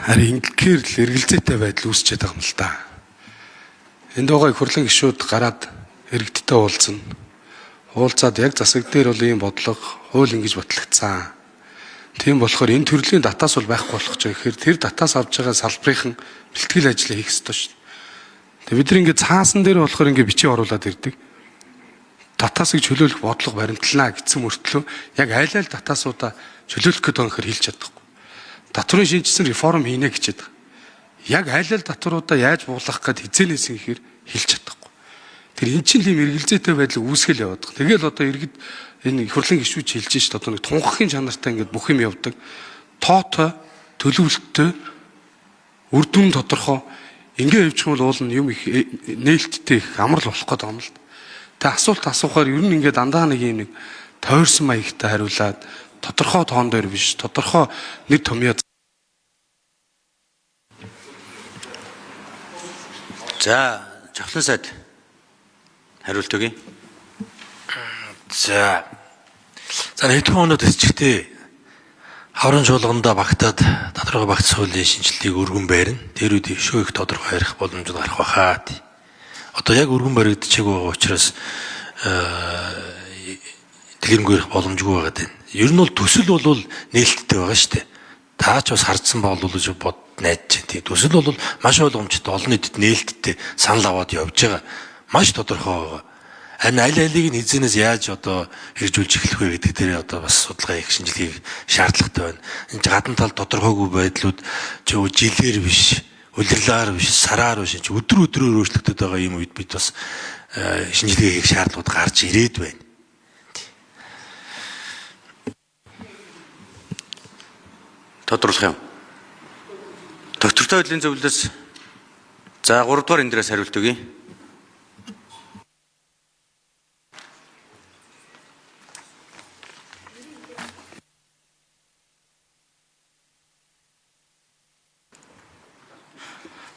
Харин ингэхээр л эргэлзээтэй байдал үүсчээд байгаа юм л да. Энд байгаа хурлын гишүүд гараад иргэдтэй уулзна. Уулзаад яг засаг дээр бол ийм бодлого, хууль ингэж батлагдсан. Тийм болохоор энэ төрлийн датаас бол байхгүй болох ч гэхээр тэр датаас авж байгаа салбарын бэлтгэл ажлыг хийх ёстой шүү дээ. Тэгээ бид нар ингэ цаасан дээр болохоор ингэ бичиж оруулаад ирдэг. Датаасыг чөлөөлөх бодлого баримтлана гэсэн мөртлөө яг айл айл датаасуудаа чөлөөлөх гэдэг нь хэлж чадахгүй. Татврын шинжилсэн реформ хийнэ гэчихэд яг айл айл татваруудаа яаж буулгах гэд хизээнээс ихээр хэлж чадахгүй. Тэр эн чинь ийм эргэлзээтэй байдал үүсгэл яваад байгаа. Тэгэл одоо иргэд энэ хурлын гишүүч хэлж шít одоо нэг тунхагийн чанартай ингээд бүх юм явдаг. Тоотой, төлөвлөлттэй, үр дүн тодорхой ингээ явчихвал уул нь юм их нээлттэй их амар л болох гэдэг юм л. Тэ асуулт асуухаар ер нь ингээ дандаа нэг юм нэг тойрсон маягтай хариулаад тодорхой тоон дээр биш, тодорхой нэр томьёо. За, жавхлан сайд хариулт өгье. За хэдхэн хоноод эсчгтээ хаврын чуулганда багтаад тодорхой багц хуулийн шинжилгээг өргөн байрна. Тэр үед шөө их тодорхой ярих боломжууд гарах байхаа. Одоо яг өргөн баригдчихээг байгаа учраас дэлгэрэнгүй ярих боломжгүй байгаа юм. Ер нь бол төсөл бол нээлттэй байгаа шүү дээ. Та ч бас хардсан бол гэж бод найдаж байна. Төсөл бол маш ойлгомжтой, олон нийтэд нээлттэй санал аваад явж байгаа. Маш тодорхой байгаа. Харин аль алийг нь эзэнээс яаж одоо хэрэгжүүлж эхлэх вэ гэдэг дээр одоо бас судалгаа хийх шинжилгээг шаардлагатай байна. Энэ гадна тал тодорхойгүй байдлууд жилээр биш, улирлаар биш, сараар биш, өдөр өдрөөр өөрчлөгдөж байгаа юм үед бид бас шинжилгээ хийх шаардлагууд гарч ирээд байна. Тодруулах юм. Доктортой байдлын зөвлөлөөс за 3 дугаар энэ дээрээс хариулт өгье.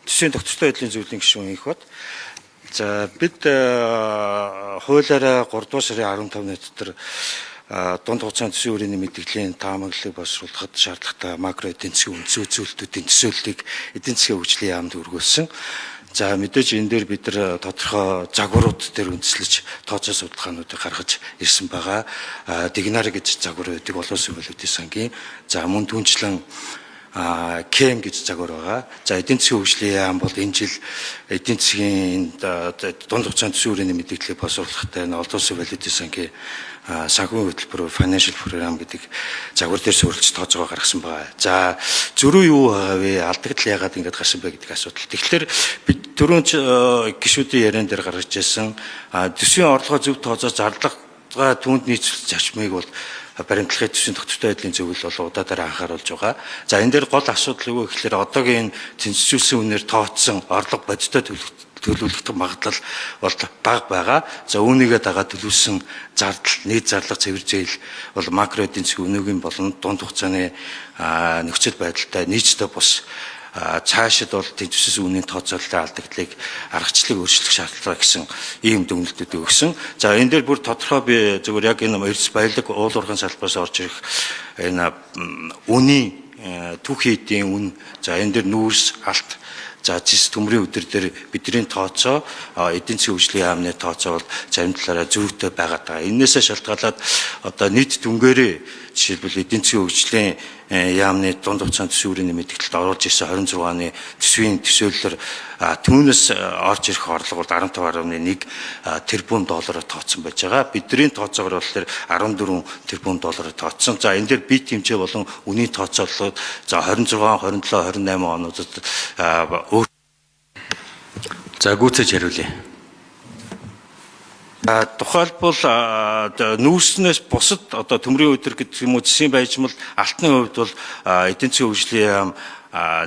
Төсвийн доктортой байдлын зөвлөлийн гишүүн их бод. За бид хуулиараа 3 дугаар сарын 15-ны дотор дунд хугацааны төсвийн хүрээний мэдээллийн таамаглалыг боловсруулахад шаардлагатай макро эдийн засгийн үндсэн үзүүлэлтүүдийн төсөөллийг эдийн засгийн хөгжлийн яамд өргүүлсэн. За мэдээж энэ дээр бид нар тодорхой загварууд дээр үндэслэж тооцоо судалгаануудыг гаргаж ирсэн байгаа. Дигнар гэж загвар үүдэг боловсон сүлбэлүүдийн сангийн. За мөн түнчлэн КМ гэж загвар байгаа. За эдийн засгийн хөгжлийн яам бол энэ жил эдийн засгийн дунд хугацааны төсвийн хүрээний мэдээллийг боловсруулахтай олон улсын валютын сангийн санхүүгийн хөтөлбөр financial program гэдэг загвар дээр суурилж тооцоогоо гаргасан байгаа. За зөрүү юу байгаа вэ? Алдагдал яагаад ингэж гарсан бэ гэдэг асуудал. Тэгэхээр бид түрүүн гишүүдийн яриан дээр гаргаж ирсэн төсвийн орлогоо зөв тооцоо зарлага түүнд нийцүүлэх зарчмыг бол баримтлахын төсвийн доктортой байдлын зөвлөл бол удаагаар анхааруулж байгаа. За энэ дээр гол асуудал юу гэхээр одоогийн тэнцвэржүүлсэн үнээр тооцсон орлого бодиттой төлөвлөлт магадлал бол бага байгаа. За үүнийгээ дагаад төлөвлөсөн зардал, нийт зарлага цэвэр зээл бол макро эдийн засгийн өнөөгийн болон дунд хугацааны нөхцөл байдалтай нийцтэй бус цаашид бол тэнцвэрсэн үнийн тооцоололтой алдагдлыг аргачлалыг өөрчлөх шаардлага гэсэн ийм дүгнэлтүүд өгсөн. За энэ дээр бүр тодорхой би зөвхөн яг энэ эрдэс баялаг уул уурхайн салбараас орж ирэх энэ үнийн түүхий эдийн үн, за энэ дээр нүүрс, алт, за зис төмрийн өдөр дээр бидний тооцоо эдийн засгийн хөгжлийн яамны тооцоо бол зарим талаараа зөрүүтэй байгаад байгаа. Энээсээ шалтгаалаад одоо нийт дүнгээрээ жишээлбэл эдийн засгийн хөгжлийн яамны дунд хугацааны төсвийн хүрээний мэдээлэлд оруулж ирсэн 26 оны төсвийн төсөөллөөр түүнээс орж ирэх орлого бол 15.1 тэрбум доллараар тооцсон байж байгаа. Бидний тооцоогоор болохоор 14 тэрбум доллараар тооцсон. За энэ дээр бит хэмжээ болон үнийн тооцоололууд за 26, 27, 28 онуудад За гүйцэж хариулъя. Тухайлбал нүүрснээс бусад одоо төмрийн өдөр гэдэг юм уу засгийн баяжмал алтны хувьд бол эдийн засгийн хөгжлийн яам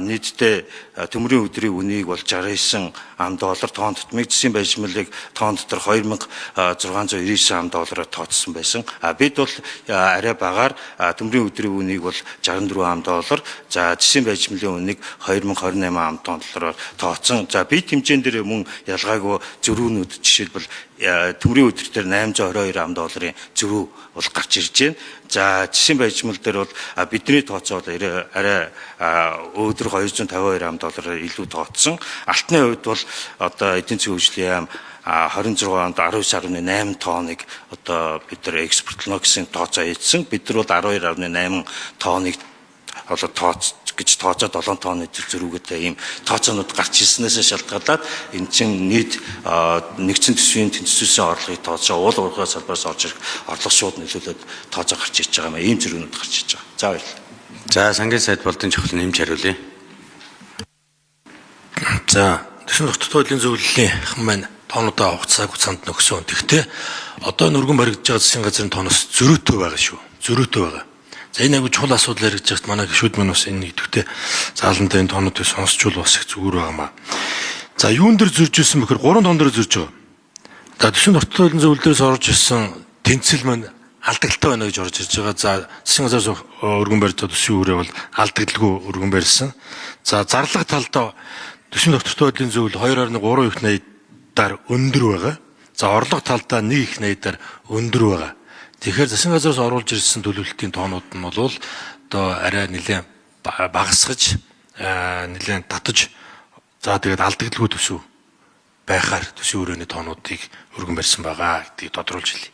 нийтдээ төмрийн өдрийн үнийг бол 69 ам доллар, тоон тутмыг засгийн баяжмалыг тоон дотор 2699 ам доллараар тооцсон байсан. Бид бол арай багаар төмрийн өдрийн үнийг бол 64 ам доллар, за засгийн баяжмалын үнийг 2028 ам доллараар тооцсон. За бит хэмжээнд дээр мөн ялгаагүй зөрүүнүүд жишээлбэл төмрийн өдөр дээр 822 ам долларын зөрүү бол гарч ирж байна. За жишийн байжмал дээр бол бидний тооцоо бол арай өөдрөг $252 илүү тооцсон. Алтны хувьд бол одоо эдийн засгийн хөгжлийн яам 26 онд 19.8 тонныг одоо бид нар экспортлно гэсэн тооцоо хийсэн. Бид нар бол 12.8 тонныг одоо гэж тооцоод 7 тонны зэрүүгтэй ийм тооцоонууд гарч ирснээс шалтгаалаад энэ чинь нийт нэгдсэн төсвийн тэнцвэрийн орлогыг тооцоо уул уурхай салбараас орж ирэх орлого шууд нөлөөлөд тооцоо гарч ирж байгаа юм. Ийм зэрэгнүүд гарч ирж байгаа. За баярлалаа. За сангийн сайд болдын чухал нэмж хариулъя. За төсвийн тогтвортой хуулийн зөвлөлийн хэн маань тоонуудаа хугацааг цанд нөхсөн. Тэгвэл одоо өргөн баригдаж байгаа засгийн газрын тооноос зөрүүтэй байгаа шүү. Зөрүүтэй байгаа. За энэ айгуу чухал асуудал яригдж байхад манай гишүүд маань бас энэ идэвхтэй заалантай энэ тоонуудыг сонсчул бас их зүгээр байгаамаа. За юун дээр зөрж ирсэн бэхээр 3 тоон дээр зөрж байгаа. За төсвийн тогтвортой хуулийн зөвлөлөөс орж ирсэн тэнцэл маань алдагдaltaй байна гэж орж ирж байгаа. За засгийн газраас өргөн барьж байгаа төсвийн үрээ бол алдагдaltaгүй өргөн барьсан. За зарлага талдаа төсвийн тогтвортой хуулийн зөвлөл 2.3 их найдаар өндөр байгаа. За орлого талдаа 1 их найдаар өндөр байгаа. Тэгэхээр засгийн газраас оруулж ирсэн төлөвлөлтийн тоонууд нь бол одоо арай нэлээд багасгаж нэлээд татаж за тэгээд алдагдaltaгүй төсөв байхаар төсвийн өрөөний тоонуудыг өргөн барьсан байгаа гэдгийг тодруулж хэлье.